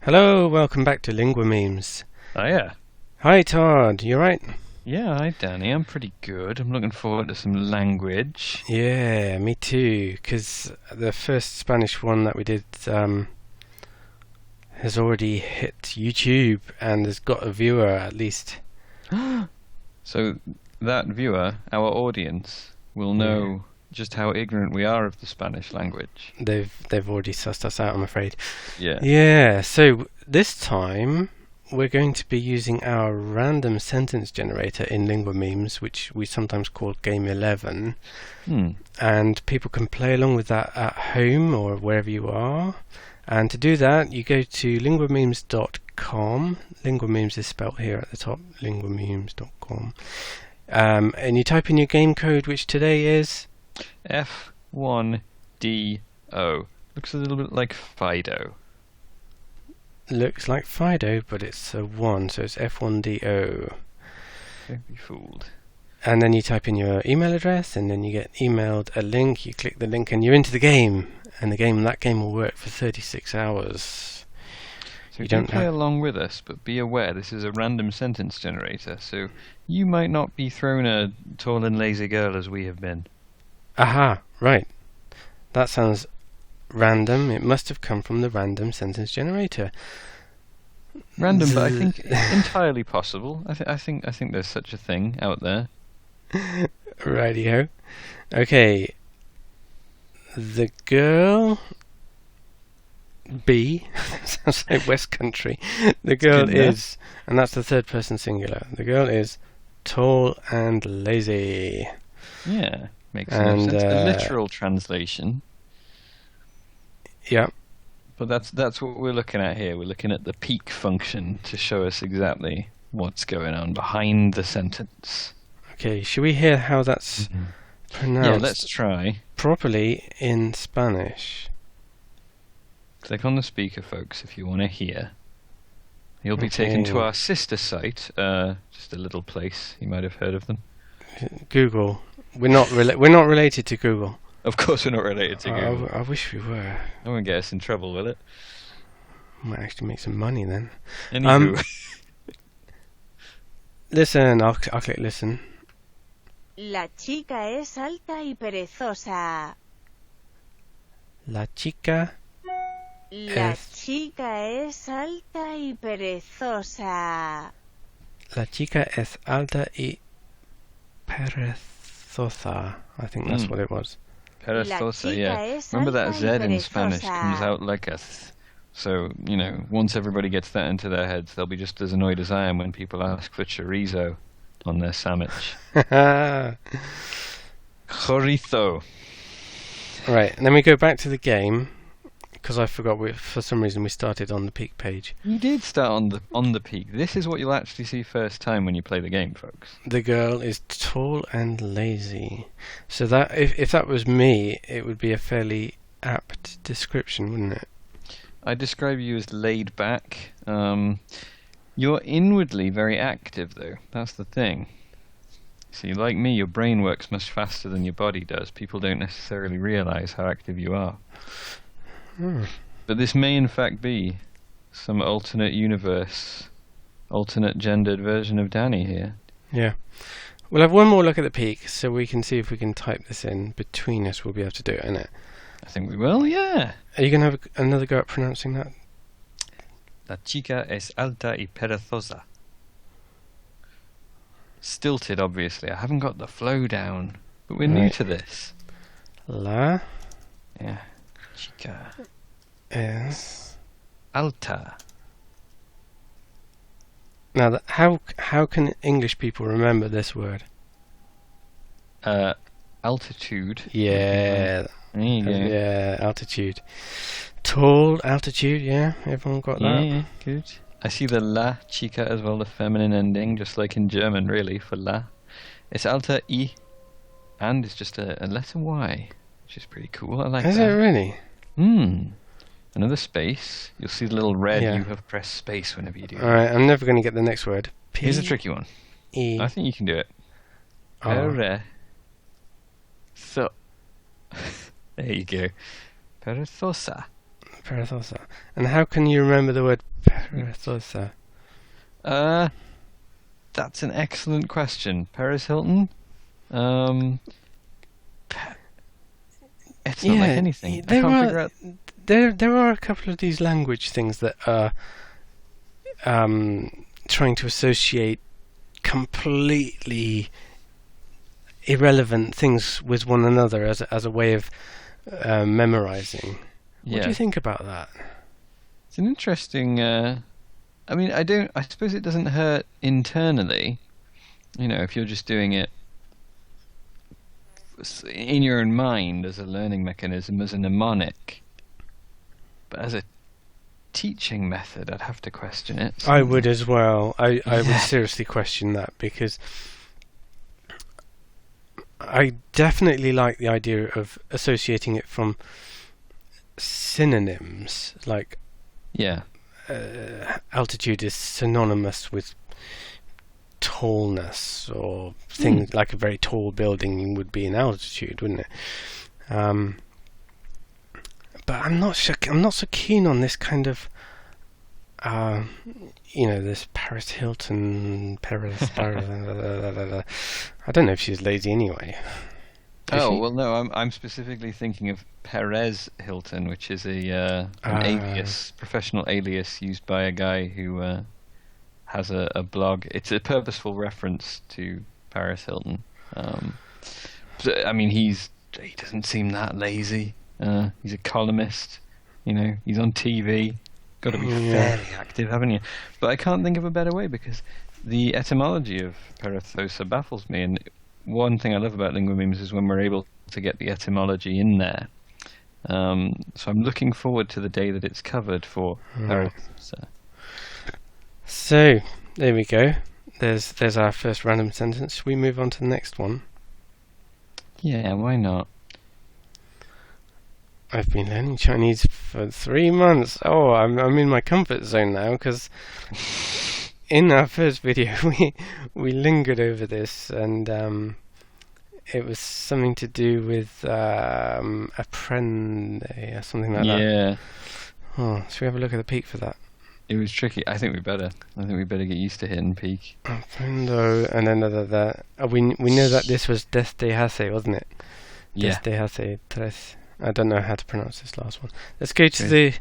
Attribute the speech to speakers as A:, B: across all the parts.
A: Hello, welcome back to Lingua Memes.
B: Oh yeah.
A: Hi Todd, you right?
B: Yeah, hi Danny. I'm pretty good. I'm looking forward to some language.
A: Yeah, me too, because the first Spanish one that we did has already hit YouTube and has got a viewer at least.
B: So that viewer, our audience, will
A: Yeah.
B: know just how ignorant we are of the Spanish language.
A: They've already sussed us out, I'm afraid.
B: Yeah.
A: Yeah, so this time we're going to be using our random sentence generator in Lingua Memes, which we sometimes call Game 11.
B: Hmm.
A: And people can play along with that at home or wherever you are. And to do that, you go to linguamemes.com. Linguamemes is spelt here at the top, linguamemes.com. And you type in your game code, which today is
B: F1DO. Looks a little bit like Fido.
A: looks like Fido, but it's a 1, so it's F1DO.
B: Don't be fooled.
A: And then you type in your email address, and then you get emailed a link. You click the link, and you're into the game. And that game will work for 36 hours.
B: So
A: You
B: do
A: don't
B: play
A: have-
B: along with us, but be aware this is a random sentence generator, so you might not be thrown a tall and lazy girl as we have been.
A: Aha, right. That sounds random. It must have come from the random sentence generator.
B: Random, but I think entirely possible. I think there's such a thing out there.
A: Rightio. Okay. The girl B sounds like West Country. The girl
B: good enough.
A: is, and that's the third person singular. The girl is tall and lazy.
B: Yeah, makes no
A: And,
B: sense. A literal translation,
A: Yeah.
B: but that's what we're looking at here. We're looking at the peak function to show us exactly what's going on behind the sentence.
A: Okay. Should we hear how that's
B: Yeah,
A: pronounced
B: let's try.
A: properly in Spanish?
B: Click on the speaker, folks, if you want to hear. You'll be taken to
A: Okay.
B: our sister site, just a little place. You might have heard of them.
A: Google. We're not related to Google.
B: Of course, we're not related to Google.
A: I wish we were.
B: That won't get us in trouble, will it?
A: Might actually make some money then.
B: Anywho,
A: Listen, I'll click listen.
C: La chica es alta y perezosa.
A: La chica.
C: La
A: Es-
C: chica es alta y perezosa.
A: La chica es alta y perezosa. I think that's
B: Mm.
A: what it was.
B: perezosa,
C: La
B: yeah.
C: chica es
B: Remember that
C: alta
B: Z
C: y
B: in Spanish
C: perezosa.
B: comes out like a th. So, once everybody gets that into their heads, they'll be just as annoyed as I am when people ask for chorizo on their sandwich. Chorizo.
A: Right, and then we go back to the game because I forgot. For some reason, we started on the peak page.
B: You did start on the peak. This is what you'll actually see first time when you play the game, folks.
A: The girl is tall and lazy. So that if that was me, it would be a fairly apt description, wouldn't it?
B: I describe you as laid back. You're inwardly very active, though. That's the thing. See, like me, your brain works much faster than your body does. People don't necessarily realize how active you are.
A: Hmm.
B: But this may in fact be some alternate universe, alternate gendered version of Danny here.
A: Yeah. We'll have one more look at the peak so we can see if we can type this in between us. We'll be able to do it, innit?
B: I think we will, yeah.
A: Are you going to have another go at pronouncing that?
B: La chica es alta y perezosa. Stilted, obviously. I haven't got the flow down, but we're new
A: Right.
B: to this.
A: La
B: Yeah. Chica.
A: es...
B: Alta.
A: Now, how can English people remember this word?
B: Altitude.
A: Yeah.
B: There you go.
A: Yeah, altitude. Tall altitude, yeah. Everyone got that?
B: Yeah, good. I see the la chica as well, the feminine ending, just like in German, really, for la. It's alta y, and it's just a letter Y, which is pretty cool. I like
A: Is
B: that.
A: it really?
B: Another space. You'll see the little red.
A: Yeah.
B: You have pressed space whenever you do.
A: Alright, I'm never going to get the next word.
B: Here's a tricky one.
A: E.
B: I think you can do it.
A: R.
B: So. There you go. Perezosa.
A: Perezosa. And how can you remember the word perezosa?
B: That's an excellent question. Paris Hilton? It's not like anything. I can't figure out...
A: There are a couple of these language things that are trying to associate completely irrelevant things with one another as a way of memorizing. What do you think about that?
B: It's an interesting... I suppose it doesn't hurt internally, if you're just doing it in your own mind as a learning mechanism, as a mnemonic. But as a teaching method, I'd have to question it.
A: I would as well. I would seriously question that, because I definitely like the idea of associating it from synonyms, like altitude is synonymous with tallness, or things like a very tall building would be in altitude, wouldn't it? But I'm not so keen on this kind of this Paris Hilton, Paris. I don't know if she's lazy anyway.
B: Well, no, I'm specifically thinking of Perez Hilton, which is an alias, professional alias used by a guy who has a blog. It's a purposeful reference to Paris Hilton. He doesn't seem that lazy. He's a columnist. He's on TV. Got to be fairly active, haven't you? But I can't think of a better way, because the etymology of perezosa baffles me. And one thing I love about Lingua Memes is when we're able to get the etymology in there. So I'm looking forward to the day that it's covered for perezosa.
A: So there we go. There's our first random sentence. Should we move on to the next one?
B: Yeah, why not?
A: I've been learning Chinese for 3 months. Oh, I'm in my comfort zone now, because in our first video we lingered over this, and it was something to do with apprende or something like that.
B: Yeah.
A: Oh, should we have a look at the peak for that?
B: It was tricky. I think we better get used to hitting peak.
A: Aprendo, and then we know that this was desde hace, wasn't it?
B: Yeah.
A: Desde hace tres. I don't know how to pronounce this last one. Let's go to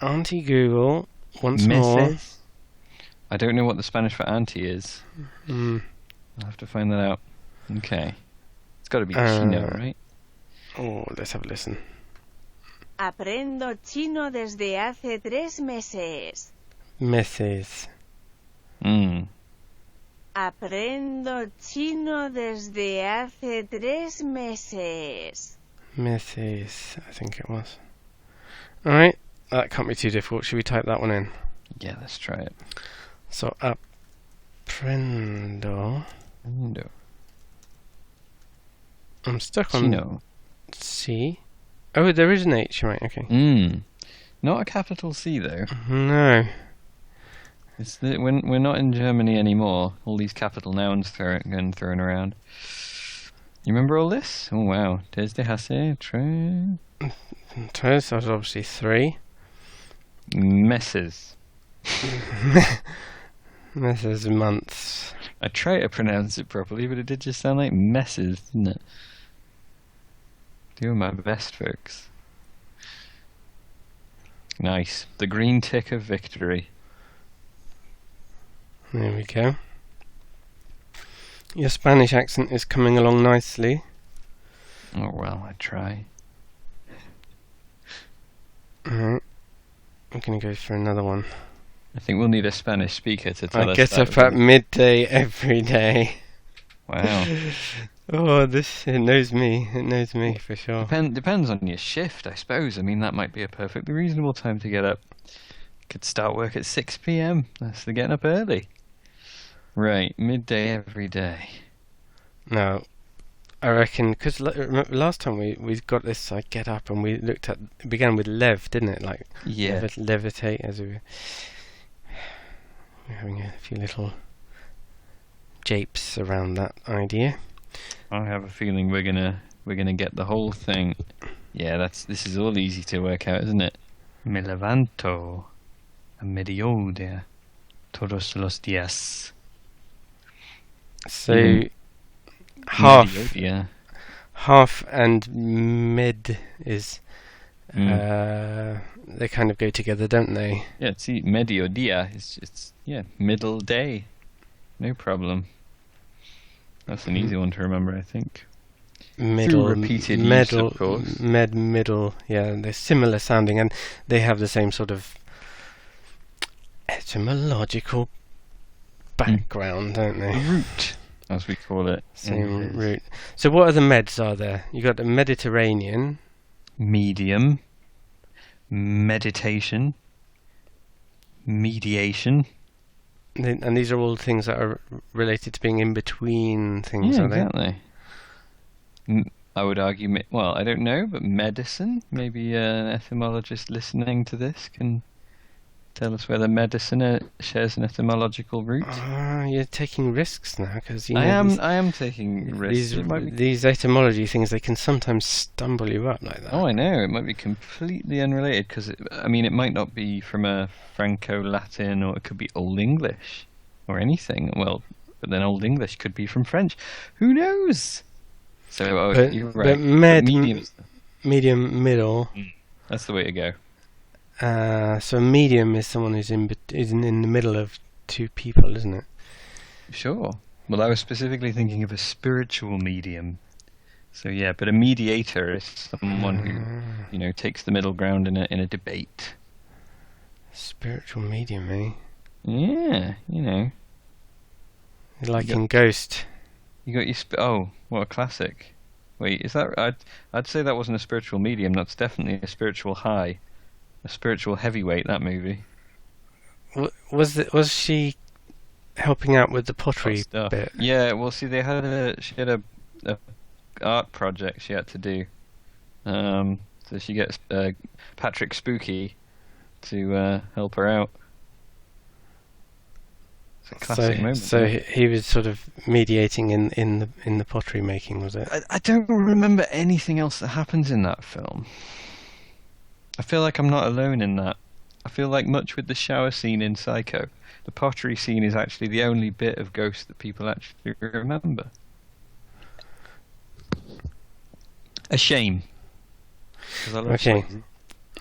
A: Auntie Google once more.
B: I don't know what the Spanish for auntie is. I'll have to find that out. Okay. It's got to be chino, right?
A: Oh, let's have a listen.
C: Aprendo chino desde hace 3 meses.
A: Meses.
C: Aprendo chino desde hace 3 meses.
A: Meses, I think it was. Alright, that can't be too difficult. Should we type that one in?
B: Yeah, let's try it.
A: So, aprendo. I'm stuck
B: chino.
A: On C. Oh, there is an H, right, okay.
B: Not a capital C, though.
A: No.
B: We're not in Germany anymore. All these capital nouns getting thrown around. You remember all this? Oh wow. Desde hace tres.
A: Tres, that was obviously 3.
B: Meses.
A: Meses, months.
B: I try to pronounce it properly, but it did just sound like messes, didn't it? Doing my best, folks. Nice. The green tick of victory.
A: There we go. Your Spanish accent is coming along nicely.
B: Oh well, I try.
A: Alright. I'm going to go for another one.
B: I think we'll need a Spanish speaker to tell us.
A: I get up at midday every day.
B: Wow.
A: Oh, it knows me. It knows me for sure.
B: Depends on your shift, I suppose. I mean, that might be a perfectly reasonable time to get up. Could start work at 6 p.m. That's the getting up early. Right, midday every day.
A: No, I reckon, because remember last time we got this, I get up and we looked at, it began with lev, didn't it? Like,
B: yeah.
A: Levitate, as we're having a few little japes around that idea.
B: I have a feeling we're gonna get the whole thing Yeah, this is all easy to work out, isn't it? Me levanto a mediodía todos los días.
A: So
B: Even
A: half
B: mediodía.
A: half and mid is they kind of go together, don't they?
B: Yeah, see, mediodía is just middle day. No problem. That's an easy one to remember, I think.
A: Middle,
B: repeated use,
A: middle,
B: of course.
A: middle. Yeah, they're similar sounding, and they have the same sort of etymological background, don't they?
B: Root, as we call it.
A: Same root. So what other meds are there? You got the Mediterranean,
B: Medium, meditation, mediation.
A: and these are all things that are related to being in between things,
B: Yeah,
A: are they?
B: exactly. I would argue, well, I don't know, but medicine. Maybe an etymologist listening to this can tell us whether medicine shares an etymological root.
A: You're taking risks now, because
B: I am taking risks.
A: These etymology things, they can sometimes stumble you up like that.
B: Oh, I know. It might be completely unrelated because it might not be from a Franco-Latin, or it could be Old English or anything. Well, but then Old English could be from French. Who knows? So you're right.
A: But
B: medium,
A: middle.
B: that's the way to go.
A: So medium is someone who's in the middle of two people, isn't it?
B: Sure. Well, I was specifically thinking of a spiritual medium. So yeah, but a mediator is someone who, takes the middle ground in a debate.
A: Spiritual medium, eh?
B: Yeah,
A: Like in Ghost.
B: You got your what a classic. Wait, is that? I'd say that wasn't a spiritual medium. That's definitely a spiritual high, a spiritual heavyweight. That movie.
A: Was she helping out with the pottery bit?
B: Yeah. Well, see, she had a art project she had to do. So she gets Patrick Spooky to help her out. It's a classic moment.
A: So he was sort of mediating in the pottery making, was it?
B: I don't remember anything else that happens in that film. I feel like I'm not alone in that. I feel like much with the shower scene in Psycho, the pottery scene is actually the only bit of Ghost that people actually remember. A shame.
A: Okay.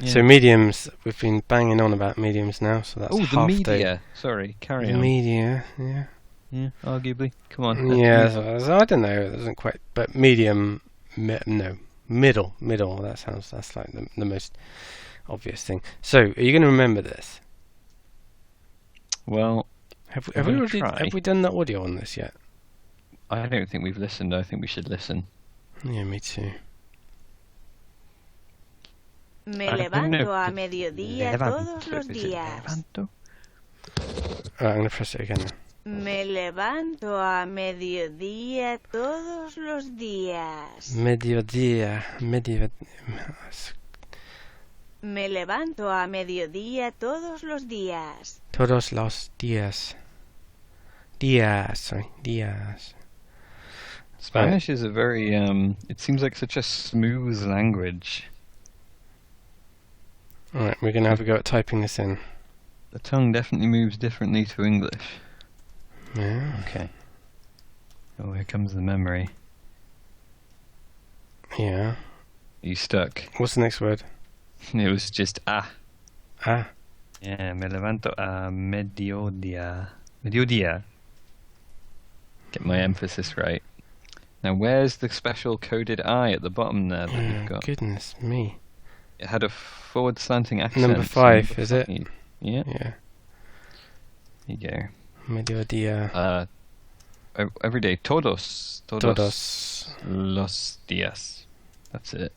A: Yeah. So mediums, we've been banging on about mediums now, so that's
B: the
A: half
B: media.
A: day.
B: Sorry, carry
A: on. The media, yeah.
B: Yeah, arguably. Come on.
A: Yeah, so I don't know. It doesn't quite, but medium, middle. That's like the most obvious thing. So, are you going to remember this?
B: Well,
A: have we done the audio on this yet?
B: I don't think we've listened. I think we should listen.
A: Yeah, me too.
C: Me levanto a mediodía todos los días.
A: Alright, I'm going to press it again.
C: Me levanto a mediodía todos los días.
A: Mediodía.
C: Me levanto a mediodía todos los días.
A: Todos los días. Días.
B: Spanish is a very, it seems like such a smooth language.
A: Alright, we're going to have a go at typing this in.
B: The tongue definitely moves differently to English.
A: Yeah.
B: Okay. Oh, here comes the memory.
A: Yeah.
B: Are you stuck?
A: What's the next word?
B: It was just ah.
A: Ah.
B: Yeah, me levanto a mediodía. Mediodía. Get my emphasis right. Now, where's the special coded I at the bottom there that you've got?
A: Goodness me.
B: It had a forward slanting accent.
A: Number 5, is it?
B: Yeah.
A: Yeah.
B: There you go.
A: Mediodía.
B: Every day. Todos los días. That's it.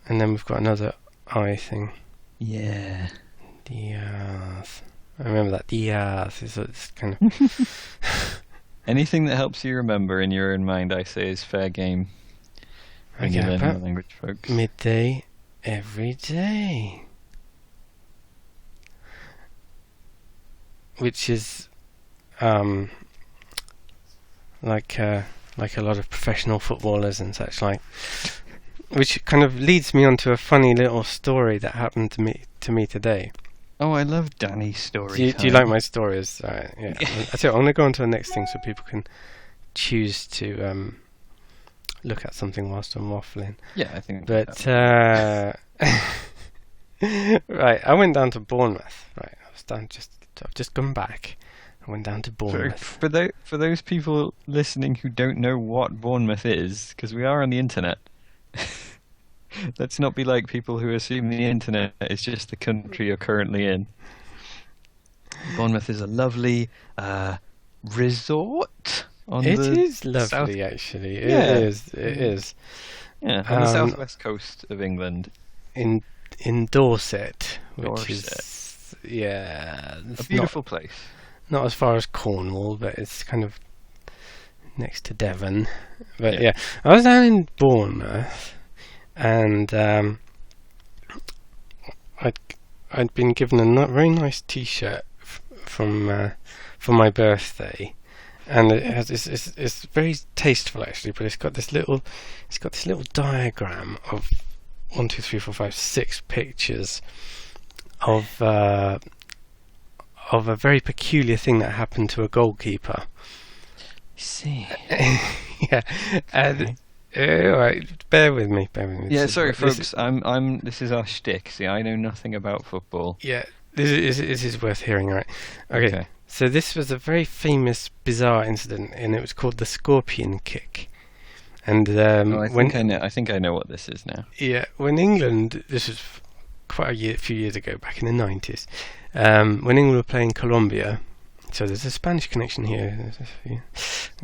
A: And then we've got another I thing.
B: Yeah.
A: Días. I remember that. Días. It's kind of...
B: Anything that helps you remember in your own mind, I say, is fair game. When you learn the language, folks.
A: Midday every day. Which is like a lot of professional footballers and such like. which kind of leads me on to a funny little story that happened to me today.
B: Oh, I love Danny's story.
A: Do you like my stories? Yeah. That's it. I'm going to go on to the next thing so people can choose to look at something whilst I'm waffling.
B: Yeah, I think.
A: But right, I went down to Bournemouth. Right, I've just come back. I went down to Bournemouth.
B: For those people listening who don't know what Bournemouth is, because we are on the internet. Let's not be like people who assume the internet is just the country you're currently in. Bournemouth is a lovely resort.
A: It is lovely, actually. It is.
B: Yeah, on the southwest coast of England.
A: In Dorset, which is a
B: beautiful place.
A: Not as far as Cornwall, but it's kind of next to Devon. But yeah, I was down in Bournemouth. And I'd been given a very nice T-shirt for my birthday, and it's very tasteful actually. But it's got this little diagram of 1, 2, 3, 4, 5, 6 pictures of a very peculiar thing that happened to a goalkeeper.
B: I see.
A: Yeah, and. Right, bear with me.
B: Yeah, sorry, folks. This is our shtick. See, I know nothing about football.
A: Yeah, this is worth hearing, right? Okay. So this was a very famous, bizarre incident, and it was called the scorpion kick. And
B: I think I know what this is now.
A: Yeah, when England, this was quite a few years ago, back in the 90s, when England were playing Colombia. So there's a Spanish connection here.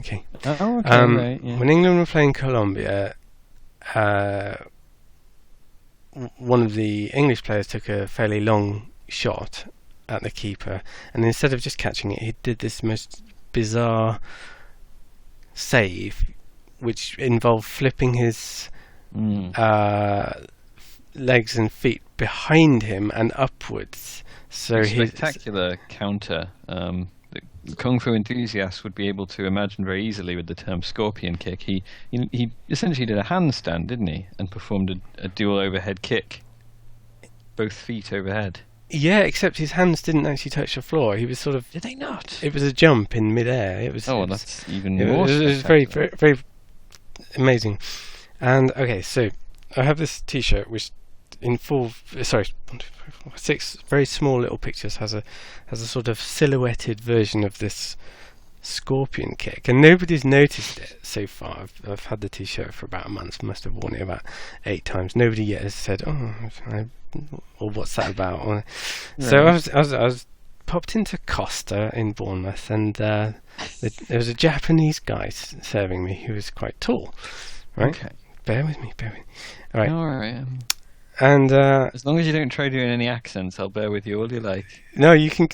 A: Okay.
B: Oh, okay. Right, yeah.
A: When England were playing Colombia, one of the English players took a fairly long shot at the keeper, and instead of just catching it, he did this most bizarre save, which involved flipping his legs and feet behind him and upwards. So
B: a spectacular counter. The Kung Fu enthusiasts would be able to imagine very easily with the term scorpion kick. He essentially did a handstand, didn't he? And performed a dual overhead kick. Both feet overhead. Yeah, except his hands didn't actually touch the floor. He was sort of... Did they not? It was a jump in midair. That's even more... It was very, very, very amazing. And, okay, so I have this T-shirt which in 6 very small little pictures has a sort of silhouetted version of this scorpion kick, and nobody's noticed it so far. I've had the T-shirt for about a month, must have worn it about 8 times. Nobody yet has said, or what's that about? Right. So I was popped into Costa in Bournemouth, and there was a Japanese guy serving me who was quite tall. Right? Okay. Bear with me. All right. And as long as you don't try doing any accents, I'll bear with you all you like.
A: No, you can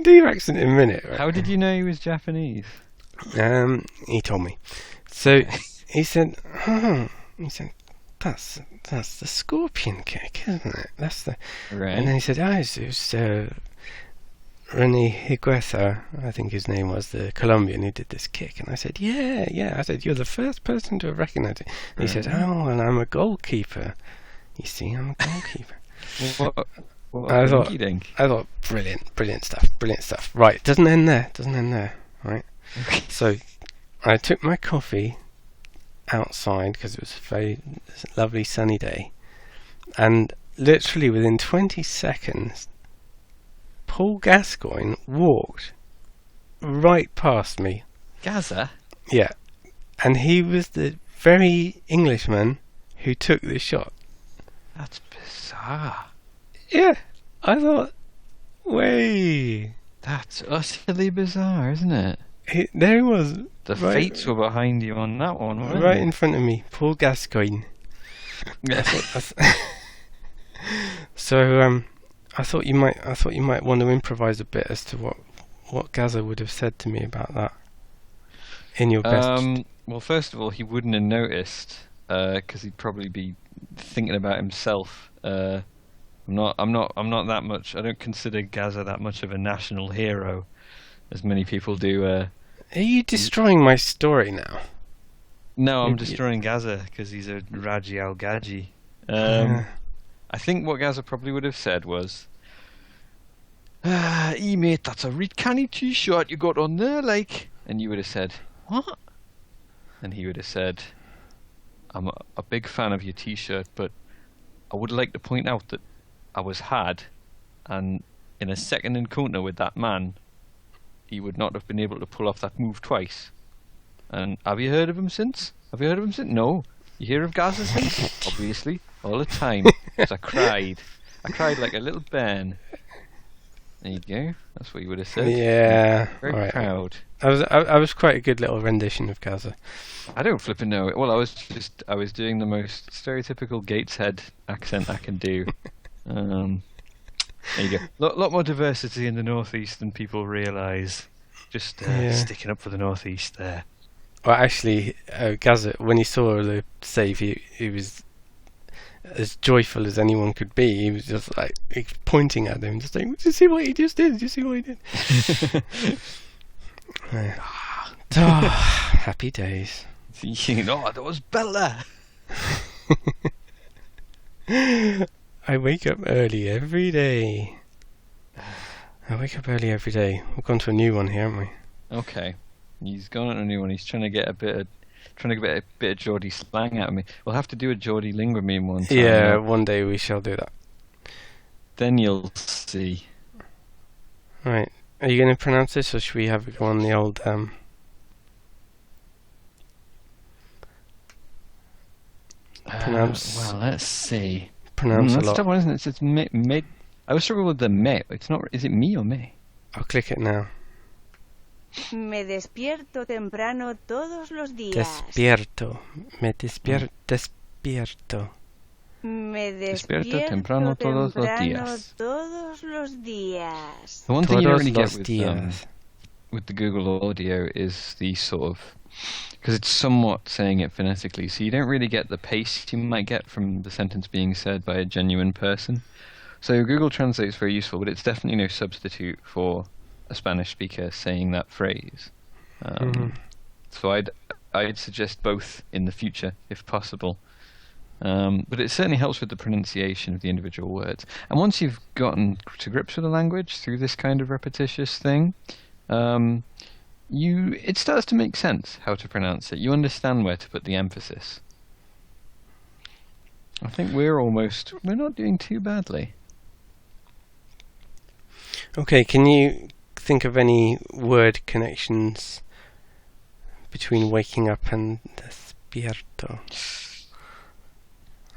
A: do your accent in a minute. Right?
B: How did you know he was Japanese?
A: He told me. So he said, that's the scorpion kick, isn't it? That's the right. And then he said, it was Rene Higuita, I think his name was, the Colombian who did this kick. And I said, yeah. I said, you're the first person to have recognised it. And he said, and I'm a goalkeeper. You see, I'm a goalkeeper.
B: What
A: I thought, brilliant stuff. Right, it doesn't end there. Right. Okay. So I took my coffee outside because it was a very lovely sunny day, and literally within 20 seconds, Paul Gascoigne walked right past me.
B: Gaza?
A: Yeah, and he was the very Englishman who took the shot.
B: That's bizarre.
A: Yeah, I thought, way.
B: That's utterly bizarre, isn't it?
A: There he was.
B: The fates were behind you on that one, weren't
A: right
B: they?
A: In front of me, Paul Gascoigne. So I thought you might want to improvise a bit as to what Gaza would have said to me about that. In your best.
B: Well, first of all, he wouldn't have noticed because he'd probably be thinking about himself. I'm not that much. I don't consider Gaza that much of a national hero, as many people do.
A: Are you destroying my story now?
B: No, I'm
A: Maybe-
B: destroying Gaza because he's a Raji Al Gaji.
A: Uh,
B: I think what Gaza probably would have said was, mate, that's a real canny t-shirt you got on there, like." And you would have said, "What?" And he would have said, "I'm a big fan of your t-shirt, but I would like to point out that I was had, and in a second encounter with that man, he would not have been able to pull off that move twice. And have you heard of him since? Have you heard of him since? No. You hear of Gaza since? Obviously, all the time. Because I cried. I cried like a little bairn." There you go. That's what you would have said.
A: yeah.
B: Very
A: Right.
B: proud.
A: I was quite a good little rendition of Gaza.
B: I don't flipping know. Well, I was doing the most stereotypical Gateshead accent I can do. There you go. Lot more diversity in the Northeast than people realise. Just
A: Yeah.
B: sticking up for the Northeast there.
A: Well, actually, Gaza, when he saw the save, he was as joyful as anyone could be. He was just like pointing at them, just saying, "Did you see what he just did? Did you see what he did?" Happy days.
B: Thinking, "Oh, that was Bella."
A: I wake up early every day. We've gone to a new one here, haven't we?
B: Okay, he's gone on a new one. He's trying to get a bit of Geordie slang out of me. We'll have to do a Geordie lingua meme one time.
A: Yeah, one day we shall do that.
B: Then you'll see.
A: Right. Are you going to pronounce this, or should we have it go on the old pronounce?
B: Well, let's see.
A: Pronounce a
B: That's a
A: lot.
B: tough one, isn't it? It's me. I always struggle with the me. It's not. Is it me or me?
A: I'll click it now.
C: Me despierto temprano todos los días.
A: Despierto. Me despierto.
C: Me
B: Despierto
C: despierto
B: temprano todos los
C: temprano
B: días.
C: todos los días.
B: The one thing you don't
A: Todos
B: really get
A: los días.
B: with the Google Audio is the sort of, because it's somewhat saying it phonetically, so you don't really get the pace you might get from the sentence being said by a genuine person. So Google Translate's very useful, but it's definitely no substitute for a Spanish speaker saying that phrase. So I'd suggest both in the future, if possible. But it certainly helps with the pronunciation of the individual words. And once you've gotten to grips with the language through this kind of repetitious thing, it starts to make sense how to pronounce it. You understand where to put the emphasis. I think we're not doing too badly.
A: Okay, can you think of any word connections between waking up and despierto?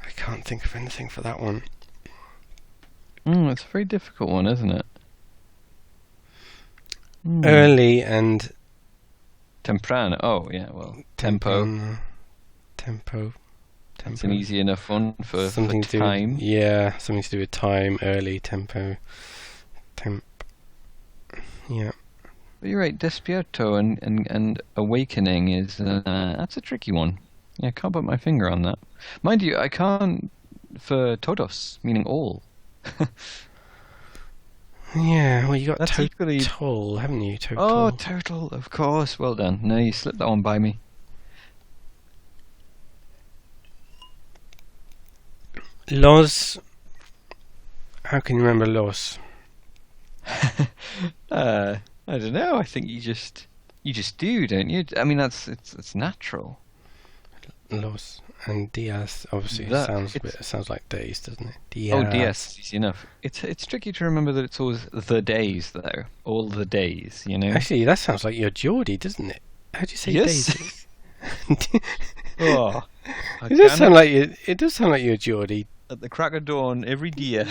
A: I can't think of anything for that one.
B: It's a very difficult one, isn't it?
A: Early and
B: Temprano. Oh, yeah, well, tempo.
A: Tempo.
B: It's an easy enough one for
A: something to
B: time.
A: do. Yeah, something to do with time. Early, tempo, Yeah.
B: But you're right. Despierto and awakening is that's a tricky one. Yeah, I can't put my finger on that. Mind you, I can't for todos, meaning all.
A: Yeah, well, you got
B: That's equally-
A: total, haven't you? Total.
B: Oh, total, of course. Well done. No, you slipped that one by me.
A: Los. How can you remember los?
B: I don't know. I think you just do, don't you? I mean, it's natural.
A: Los and Diaz obviously
B: That-
A: sounds like days, doesn't it?
B: Oh, DS, easy enough. It's tricky to remember that it's always the days, though. All the days, you know.
A: Actually, that sounds like you're Geordie, doesn't it? How do you say
B: Yes.
A: days?
B: Oh,
A: It does sound like you. It does sound like you're Geordie.
B: at the crack of dawn every day,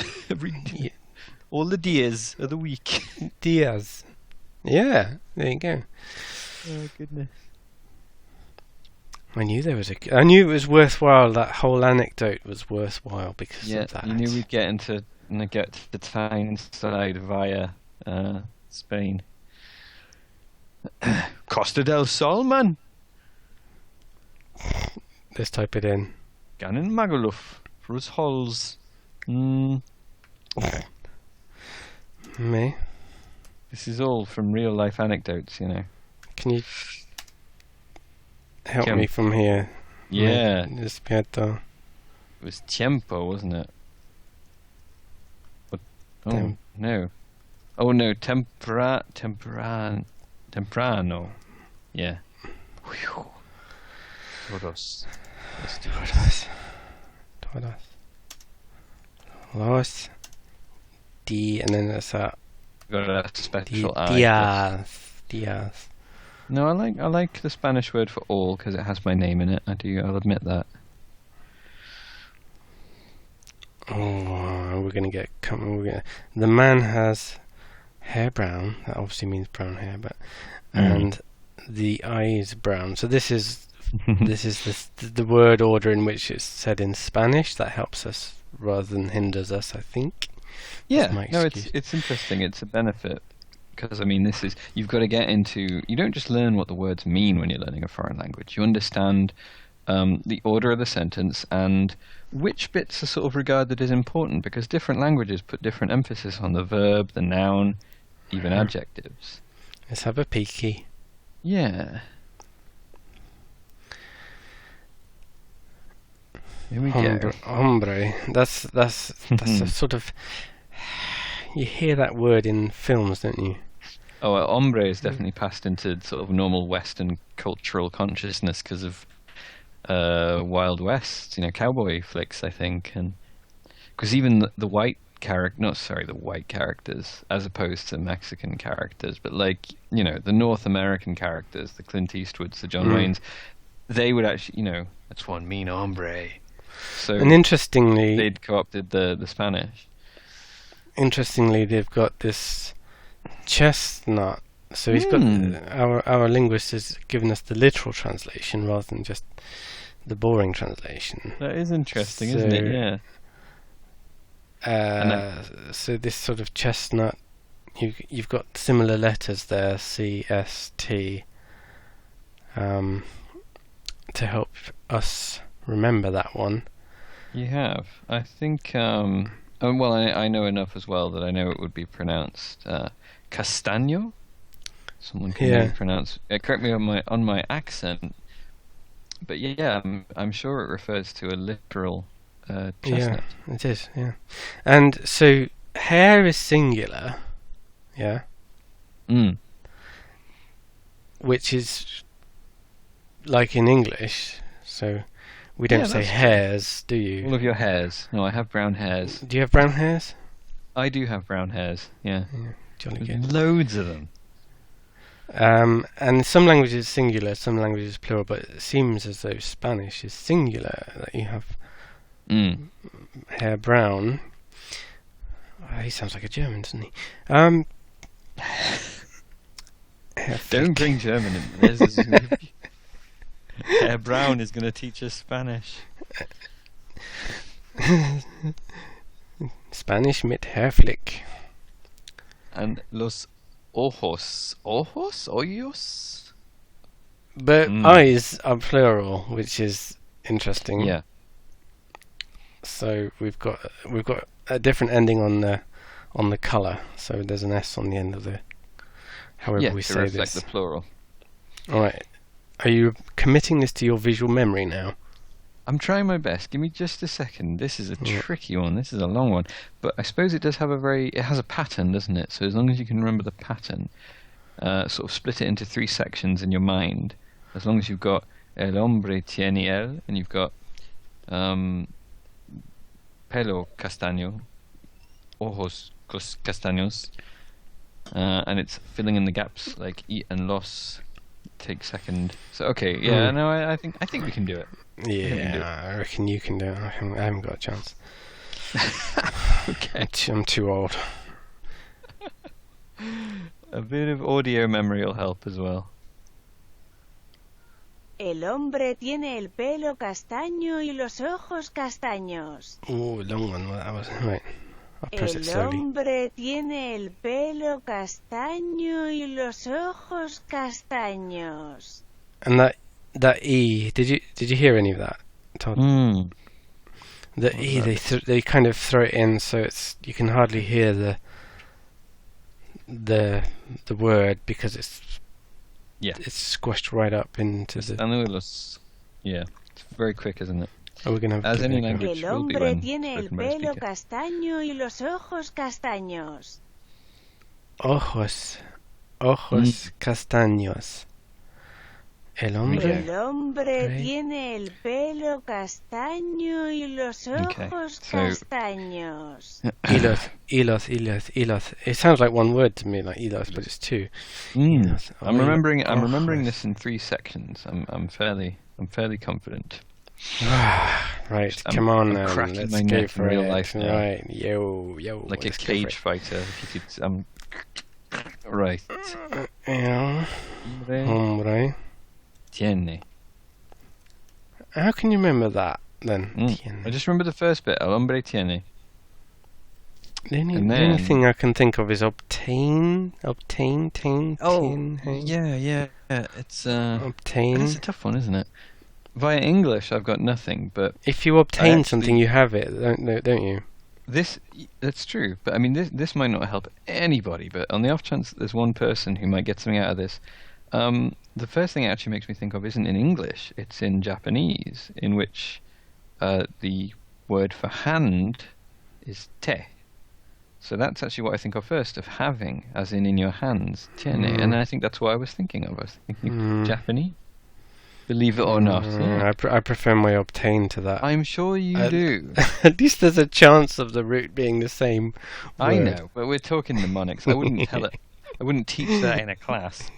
A: Yeah.
B: all the days of the week.
A: Diaz. Yeah, there you go.
B: Oh goodness.
A: I knew it was worthwhile. That whole anecdote was worthwhile because
B: Yeah,
A: of that.
B: you knew we'd get to the Tyneside via Spain. Costa del Sol, man.
A: Let's type it in.
B: Gannon Magaluf for his holes.
A: Me.
B: This is all from real life anecdotes, you know.
A: Can you? help me from here.
B: Yeah.
A: Despierto.
B: It was tiempo, wasn't it? Oh, no. Oh, no, temprano. Yeah. Whew. Todos.
A: Los. D, and then there's a
B: Got a special I.
A: Diaz.
B: No, I like the Spanish word for all because it has my name in it. I'll admit that.
A: Oh, the man has hair brown. That obviously means brown hair, but and the eye is brown. So this is the word order in which it's said in Spanish. That helps us rather than hinders us, I think.
B: Yeah, no, it's interesting. It's a benefit because you've got to get into. You don't just learn what the words mean when you're learning a foreign language. You understand the order of the sentence and which bits are sort of regarded as important because different languages put different emphasis on the verb, the noun, even adjectives.
A: Let's have a peeky.
B: Yeah. Here we go.
A: Hombre. That's a sort of. You hear that word in films, don't you?
B: Oh, hombre is definitely passed into sort of normal Western cultural consciousness because of Wild West, cowboy flicks, I think, and because even the white characters, as opposed to Mexican characters, but the North American characters, the Clint Eastwoods, the John Waynes, they would actually, that's one mean hombre. So,
A: and interestingly,
B: they'd co-opted the Spanish.
A: Interestingly, they've got this chestnut. So he's got our linguist has given us the literal translation rather than just the boring translation.
B: That is interesting, isn't it? Yeah.
A: So this sort of chestnut, you've got similar letters there, C, S, T, to help us remember that one.
B: You have. I think. I know enough as well that I know it would be pronounced castaño. Someone can maybe pronounce. Correct me on my accent, but I'm sure it refers to a literal chestnut.
A: Yeah, it is. Yeah, and so hair is singular. Yeah. Which is like in English. So we don't say hairs, do you?
B: All of your hairs. No, I have brown hairs.
A: Do you have brown hairs?
B: I do have brown hairs. Yeah.
A: Jolly good.
B: Loads of them.
A: And some languages singular, some languages plural, but it seems as though Spanish is singular, that you have hair brown. Oh, he sounds like a German, doesn't he?
B: Don't bring German in. This hair brown is going to teach us Spanish.
A: Spanish mit Haarflick.
B: And los ojos. Ojos?
A: But eyes are plural, which is interesting.
B: Yeah.
A: So we've got a different ending on the colour. So there's an S on the end of the. However we say this.
B: To reflect the plural.
A: All right. Are you committing this to your visual memory now?
B: I'm trying my best. Give me just a second. This is a tricky one. This is a long one. But I suppose it does have it has a pattern, doesn't it? So as long as you can remember the pattern, sort of split it into 3 sections in your mind. As long as you've got el hombre tiene él, and you've got pelo castaño, ojos castaños, and it's filling in the gaps like y and los. Take second. So okay, no, I think we can do it.
A: Yeah, I reckon you can do it. I haven't got a chance.
B: Okay.
A: I'm too old.
B: A bit of audio memory will help as well.
C: El hombre tiene el pelo castaño y los ojos castaños.
A: Oh, long one. Well, that was right. I'll press it
C: El
A: slowly.
C: hombre tiene el pelo castaño y los ojos castaños.
A: And that E, did you hear any of that, Todd? The E, they kind of throw it in so you can hardly hear the word because it's
B: Yeah.
A: it's squashed right up into the.
B: Castañuelos. Yeah, it's very quick, isn't it?
A: Oh, we're gonna have
B: As
A: to
B: any
A: make a-
B: language
C: El
B: will be
C: hombre
B: when
C: tiene el
B: spoken by a
C: pelo
B: speaker.
C: castaño y los ojos castaños.
A: Ojos castaños. El hombre.
C: El hombre
A: Right.
C: tiene el pelo castaño y los
B: Okay,
C: ojos
B: so-
C: castaños.
A: Hilos. It sounds like one word to me, like hilos, but it's two. Hilos.
B: I'm remembering
A: Ojos.
B: this in 3 sections. I'm fairly confident.
A: Right,
B: I'm-
A: come on
B: I'm
A: now.
B: cracking
A: Let's
B: my
A: go
B: neck in
A: for
B: real
A: it.
B: life now.
A: Right, yo.
B: Like a
A: let's go for
B: cage fighter. If you could, right.
A: it. Yeah. Hombre.
B: Tiene.
A: How can you remember that then?
B: I just remember the first bit. El hombre tiene.
A: The only,
B: and
A: the only
B: then-
A: thing I can think of is obtain.
B: Oh,
A: Hey.
B: yeah. It's
A: Obtain.
B: It's a tough one, isn't it? Via English, I've got nothing, but
A: If you obtain
B: actually-
A: something, you have it, don't you?
B: that's true. But I mean, this might not help anybody. But on the off chance that there's one person who might get something out of this, the first thing it actually makes me think of isn't in English. It's in Japanese, in which the word for hand is te. So that's actually what I think of first, of having, as in your hands, tiene. And I think that's what I was thinking of. I was thinking Japanese. Believe it or not. Yeah.
A: I prefer my obtain to that.
B: I'm sure you do.
A: At least there's a chance of the root being the same
B: I
A: word.
B: know, but we're talking mnemonics. I wouldn't tell it. I wouldn't teach that in a class.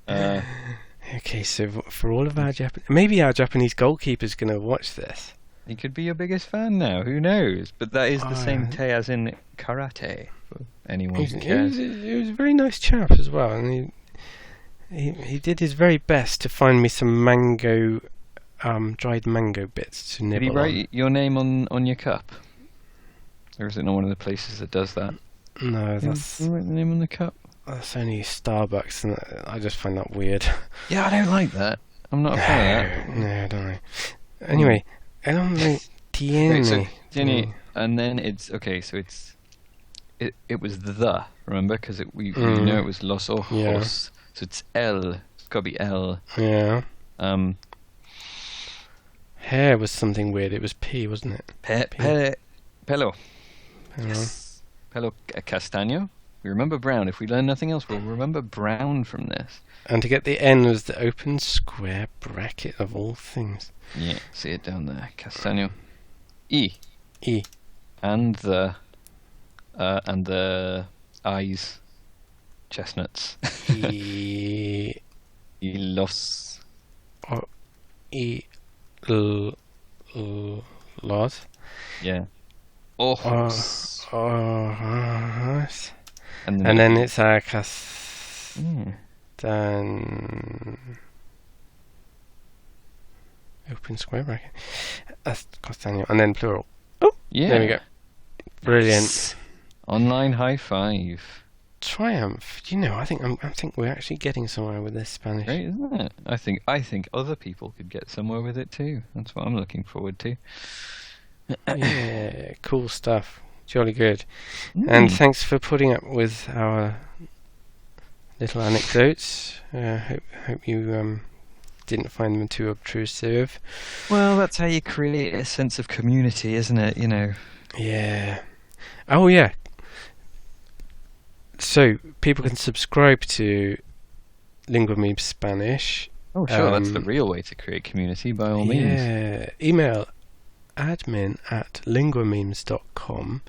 A: Okay, so for all of our maybe our Japanese goalkeeper's going to watch this.
B: He could be your biggest fan now. Who knows? But that is the same
A: Alright.
B: te as in karate. For anyone
A: He
B: who
A: was,
B: cares.
A: he was a very nice chap as well, and he did his very best to find me some mango, dried mango bits to
B: Did
A: nibble
B: he
A: on.
B: write your name on your cup? Or is it not one of the places that does that?
A: No,
B: Did
A: that's
B: he write the name on the cup?
A: only Starbucks, and I just find that weird.
B: Yeah, I don't like that. I'm not a fan of that.
A: No, don't I? Anyway, el hombre tiene.
B: Right, so tiene, and then it's okay. So it was the, remember, because we know it was los ojos.
A: Yeah.
B: So it's el. It's got to be el.
A: Yeah.
B: Um,
A: Hair was something weird. It was P, wasn't it?
B: pelo.
A: Pelo.
B: Yes. Pelo castaño. We remember brown. If we learn nothing else, we'll remember brown from this.
A: And to get the N was the open square bracket of all things.
B: Yeah, see it down there. Castaño. E.
A: E.
B: And the eyes. Chestnuts.
A: E.
B: Y los.
A: E. Los.
B: Yeah. Ojos.
A: Ojos.
B: And
A: And then it's a
B: Yeah.
A: open square bracket. That's castaño. And then plural. Oh,
B: Yeah.
A: there we go. Brilliant.
B: Yes. Online high five.
A: Triumph. You know, I think we're actually getting somewhere with this Spanish.
B: Great, isn't it? I think other people could get somewhere with it too. That's what I'm looking forward to.
A: Yeah, cool stuff. Jolly good. And thanks for putting up with our little anecdotes. Hope you didn't find them too obtrusive.
B: Well, that's how you create a sense of community, isn't it? You know.
A: Yeah. Oh yeah. So people can subscribe to Lingua Memes Spanish.
B: Oh, sure. That's the real way to create community, by all means.
A: Yeah. Email admin@linguamemes.com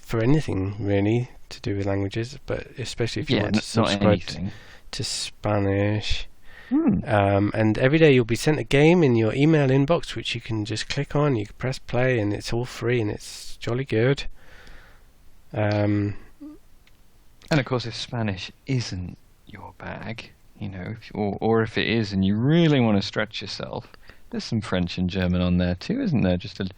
A: for anything really to do with languages, but especially if you want to
B: not
A: subscribe
B: anything.
A: to Spanish.
B: Hmm.
A: And every day you'll be sent a game in your email inbox, which you can just click on. You can press play, and it's all free, and it's jolly good.
B: And of course, if Spanish isn't your bag, you know, or if it is, and you really want to stretch yourself, there's some French and German on there too, isn't there? Just a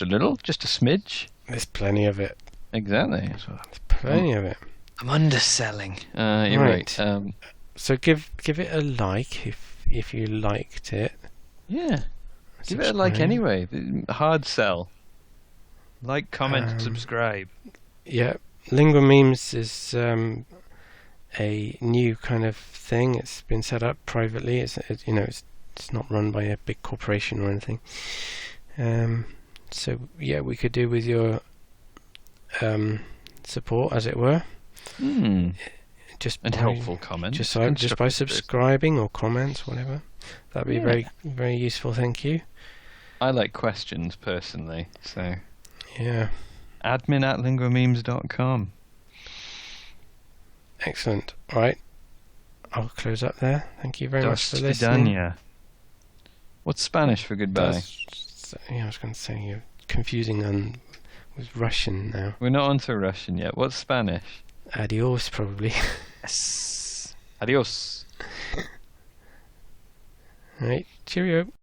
B: little, just a smidge.
A: There's plenty of it.
B: Exactly.
A: There's plenty of it.
B: I'm underselling. You're right.
A: So give it a like if you liked it.
B: Yeah. Give it a like
A: Subscribe.
B: anyway. Hard sell. Like, comment, subscribe.
A: Yeah, Lingua Memes is a new kind of thing. It's been set up privately. It's not run by a big corporation or anything. So yeah, we could do with your support, as it were.
B: And helpful comments.
A: Just by subscribing or comments, whatever. That'd be very, very useful. Thank you.
B: I like questions personally, so
A: yeah.
B: admin@linguamemes.com.
A: Excellent. All right, I'll close up there. Thank you very much for
B: До
A: listening.
B: свидания. What's Spanish for goodbye?
A: I was going to say you're confusing with Russian now.
B: We're not onto Russian yet. What's Spanish?
A: Adios, probably.
B: Yes. Adios.
A: All right, cheerio.